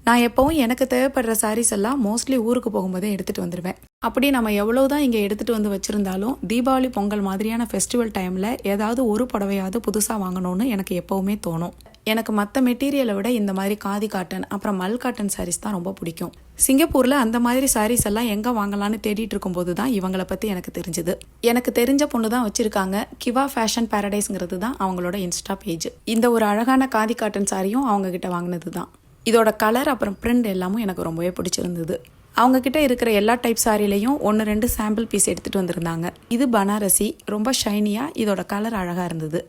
நான் எப்பவும் எனக்கு தேவைப்படுற சாரீஸ் எல்லாம் மோஸ்ட்லி ஊருக்கு போகும்போதே எடுத்துகிட்டு வந்துடுவேன். அப்படி நம்ம எவ்வளவுதான் இங்கே எடுத்துகிட்டு வந்து வச்சுருந்தாலும் தீபாவளி பொங்கல் மாதிரியான ஃபெஸ்டிவல் டைமில் ஏதாவது ஒரு புடவையாவது புதுசாக வாங்கணும்னு எனக்கு எப்போவுமே தோணும். எனக்கு மற்ற மெட்டீரியலை விட இந்த மாதிரி காதி காட்டன் அப்புறம் மல் காட்டன் சாரீஸ் தான் ரொம்ப பிடிக்கும். சிங்கப்பூரில் அந்த மாதிரி சாரீஸ் எல்லாம் எங்கே வாங்கலான்னு தேடிட்டு இருக்கும்போது தான் இவங்களை பற்றி எனக்கு தெரிஞ்சுது. எனக்கு தெரிஞ்ச பொண்ணு தான் வச்சுருக்காங்க. கிவா ஃபேஷன் பேரடைஸ்ங்கிறது தான் அவங்களோட இன்ஸ்டா பேஜ். இந்த ஒரு அழகான காதி காட்டன் சாரியும் அவங்க கிட்ட வாங்கினது தான். இதோட கலர் அப்புறம் பிரிண்ட் எல்லாமும் எனக்கு ரொம்பவே பிடிச்சிருந்தது. அவங்க கிட்ட இருக்கிற எல்லா டைப் சாரிலையும் 1-2 சாம்பிள் பீஸ் எடுத்துகிட்டு வந்திருந்தாங்க. இது பனாரசி, ரொம்ப ஷைனியாக, இதோட கலர் அழகாக இருந்தது.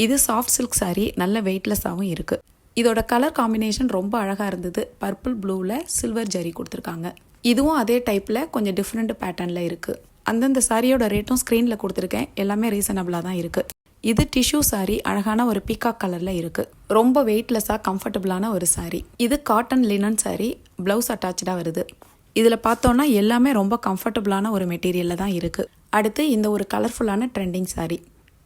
இது சாஃப்ட் சில்க் சாரி, நல்ல வெயிட்லெஸ்ஸாகவும் இருக்குது. இதோட கலர் காம்பினேஷன் ரொம்ப அழகாக இருந்தது. பர்பிள் ப்ளூவில் சில்வர் ஜரி கொடுத்துருக்காங்க. இதுவும் அதே டைப்பில் கொஞ்சம் டிஃப்ரெண்ட் பேட்டர்னில் இருக்குது. அந்தந்த சாரியோட ரேட்டும் ஸ்க்ரீனில் கொடுத்துருக்கேன். எல்லாமே ரீசனபிளாக தான் இருக்குது. இது டிஷ்யூ சாரி, அழகான ஒரு பீகாக் கலரில் இருக்குது. ரொம்ப வெயிட்லெஸ்ஸாக கம்ஃபர்டபுளான ஒரு சாரி. இது காட்டன் லினன் சாரி, ப்ளவுஸ் அட்டாச்சாக வருது. இதில் பார்த்தோன்னா எல்லாமே ரொம்ப கம்ஃபர்டபுளான ஒரு மெட்டீரியலில் தான் இருக்குது. அடுத்து இந்த ஒரு கலர்ஃபுல்லான ட்ரெண்டிங் சாரி.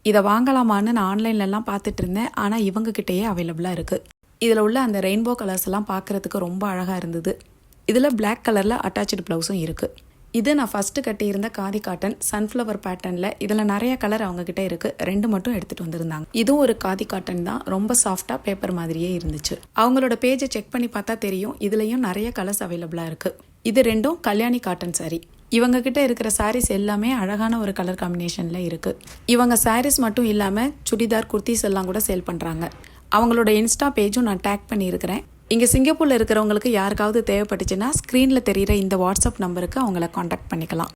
இதை வாங்கலாமான்னு நான் ஆன்லைன்லலாம் பார்த்துட்டு இருந்தேன். ஆனால் இவங்ககிட்டயே அவைலபிளாக இருக்குது. இதில் உள்ள அந்த ரெயின்போ கலர்ஸ் எல்லாம் பார்க்குறதுக்கு ரொம்ப அழகாக இருந்தது. இதில் பிளாக் கலரில் அட்டாச்சு ப்ளவுஸும் இருக்குது. இது நான் ஃபஸ்ட்டு கட்டியிருந்த காதி காட்டன் சன்ஃப்ளவர் பேட்டர்னில். இதில் நிறைய கலர் அவங்கக்கிட்ட இருக்குது. 2 மட்டும் எடுத்துகிட்டு வந்திருந்தாங்க. இதுவும் ஒரு காதி காட்டன் தான். ரொம்ப சாஃப்டாக பேப்பர் மாதிரியே இருந்துச்சு. அவங்களோட பேஜை செக் பண்ணி பார்த்தா தெரியும், இதுலேயும் நிறைய கலர்ஸ் அவைலபிளாக இருக்குது. இது 2ம் கல்யாணி காட்டன் சாரி. இவங்க கிட்ட இருக்கிற சாரீஸ் எல்லாமே அழகான ஒரு கலர் காம்பினேஷனில் இருக்குது. இவங்க சாரீஸ் மட்டும் இல்லாமல் சுடிதார், குர்த்திஸ் எல்லாம் கூட சேல் பண்ணுறாங்க. அவங்களோட இன்ஸ்டா பேஜும் நான் டேக் பண்ணியிருக்கிறேன். இங்கே சிங்கப்பூரில் இருக்கிறவங்களுக்கு யாருக்காவது தேவைப்பட்டுச்சுன்னா ஸ்க்ரீனில் தெரிகிற இந்த வாட்ஸ்அப் நம்பருக்கு அவங்கள காண்டாக்ட் பண்ணிக்கலாம்.